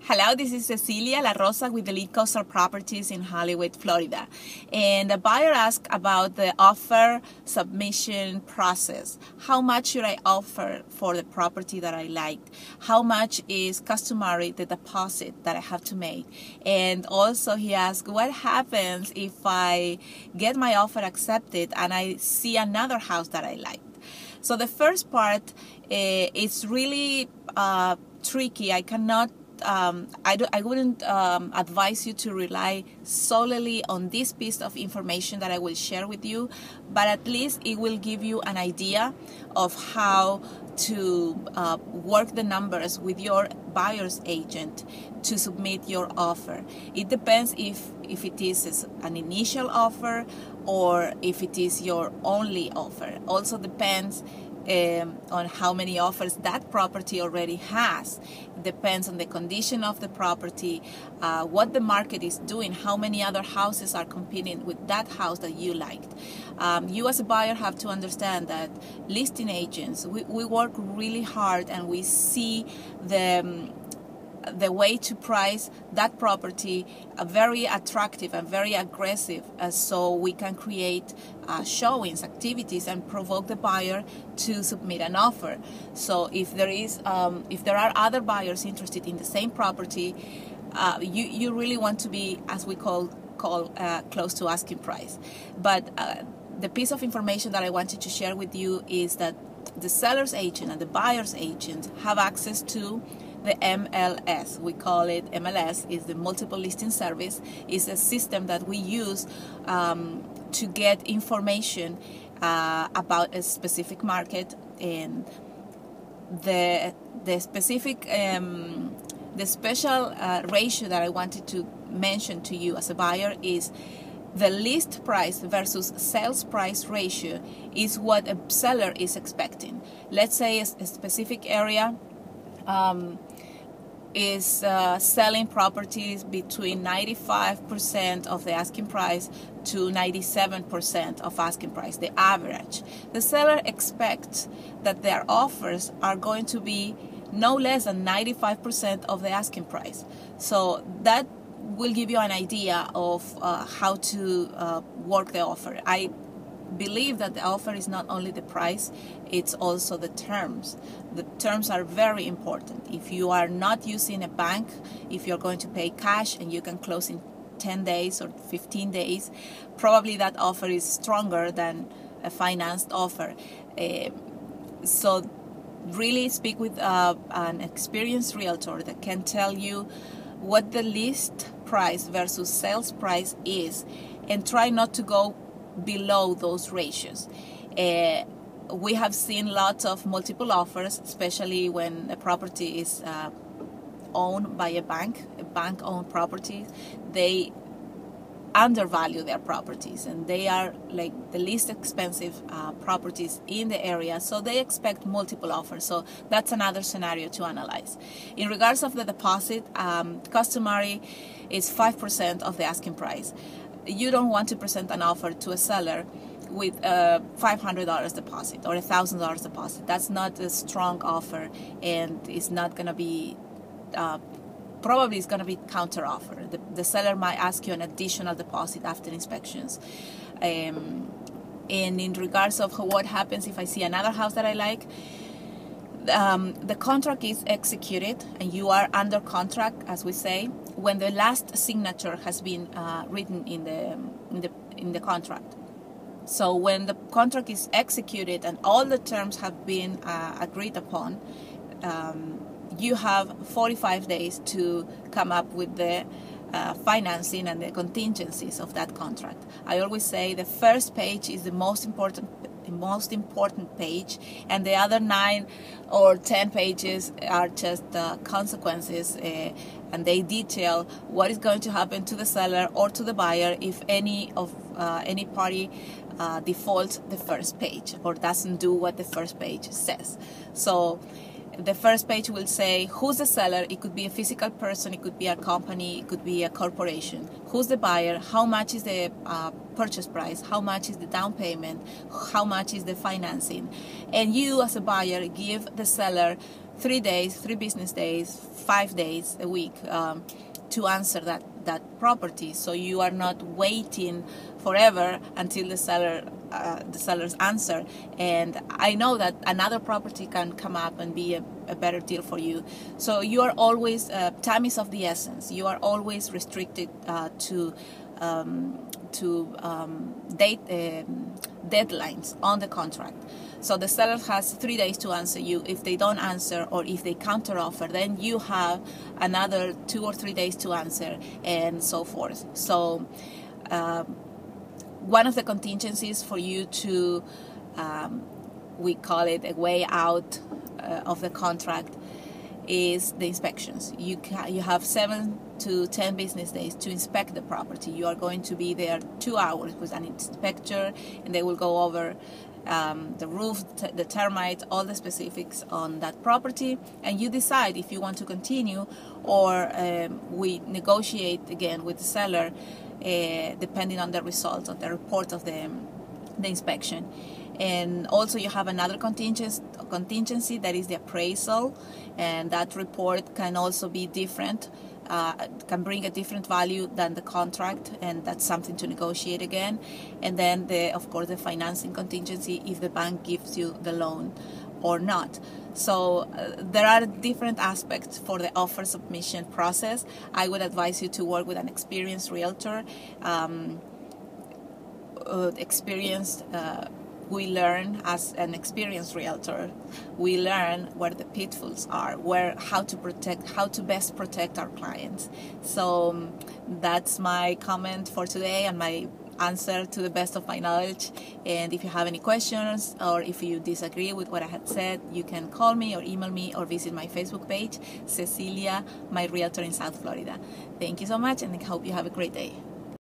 Hello, this is Cecilia La Rosa with Elite Coastal Properties in Hollywood, Florida. And the buyer asked about the offer submission process. How much should I offer for the property that I liked? How much is customary the deposit that I have to make? And also he asked, what happens if I get my offer accepted and I see another house that I liked? So the first part is really tricky. I cannot I wouldn't advise you to rely solely on this piece of information that I will share with you, but at least it will give you an idea of how to work the numbers with your buyer's agent to submit your offer. It depends if it is an initial offer or if it is your only offer. Also depends on how many offers that property already has. It depends on the condition of the property, what the market is doing, how many other houses are competing with that house that you liked. You as a buyer have to understand that listing agents, we work really hard and we see the way to price that property very attractive and very aggressive, so we can create showings, activities, and provoke the buyer to submit an offer. So if there are other buyers interested in the same property, you really want to be, as we call close to asking price. But the piece of information that I wanted to share with you is that the seller's agent and the buyer's agent have access to the MLS. We call it MLS, is the multiple listing service. It's a system that we use to get information about a specific market, and the specific the special ratio that I wanted to mention to you as a buyer is the list price versus sales price ratio is what a seller is expecting. Let's say a specific area is selling properties between 95% of the asking price to 97% of asking price, the average. The seller expects that their offers are going to be no less than 95% of the asking price. So that will give you an idea of how to work the offer. I believe that the offer is not only the price, it's also the terms. The terms are very important. If you are not using a bank, if you're going to pay cash and you can close in 10 days or 15 days, probably that offer is stronger than a financed offer. So really speak with an experienced realtor that can tell you what the list price versus sales price is, and try not to go below those ratios. We have seen lots of multiple offers, especially when a property is owned by a bank-owned property. They undervalue their properties, and they are like the least expensive properties in the area, so they expect multiple offers. So that's another scenario to analyze. In regards of the deposit, customary is 5% of the asking price. You don't want to present an offer to a seller with a $500 deposit or $1,000 deposit. That's not a strong offer, and it's not going to be probably it's going to be counter offer. The seller might ask you an additional deposit after inspections. And in regards of what happens if I see another house that I like, the contract is executed and you are under contract, as we say, when the last signature has been written in the contract. So when the contract is executed and all the terms have been agreed upon, you have 45 days to come up with the financing and the contingencies of that contract. I always say the first page is the most important page, and the other 9 or 10 pages are just consequences, and they detail what is going to happen to the seller or to the buyer if any party defaults the first page or doesn't do what the first page says. So the first page will say who's the seller. It could be a physical person, it could be a company, it could be a corporation. Who's the buyer, how much is the purchase price, how much is the down payment, how much is the financing. And you as a buyer give the seller 3 days, 3 business days, 5 days a week to answer that property. So you are not waiting forever until the seller's answer. And I know that another property can come up and be a better deal for you. So you are always, time is of the essence. You are always restricted to deadlines on the contract. So the seller has 3 days to answer you. If they don't answer, or if they counter offer, then you have another 2 or 3 days to answer, and so forth. So one of the contingencies for you to, we call it a way out of the contract, is the inspections. You have 7 to 10 business days to inspect the property. You are going to be there 2 hours with an inspector, and they will go over the roof, the termite, all the specifics on that property, and you decide if you want to continue, or we negotiate again with the seller depending on the results of the report of the inspection. And also you have another contingency, that is the appraisal, and that report can also be different, can bring a different value than the contract, and that's something to negotiate again. And then of course the financing contingency, if the bank gives you the loan or not. So there are different aspects for the offer submission process. I would advise you to work with an experienced realtor. We learn as an experienced realtor. We learn where the pitfalls are, how to best protect our clients. So that's my comment for today and my answer to the best of my knowledge. And if you have any questions, or if you disagree with what I had said, you can call me or email me, or visit my Facebook page, Cecilia, my realtor in South Florida. Thank you so much, and I hope you have a great day.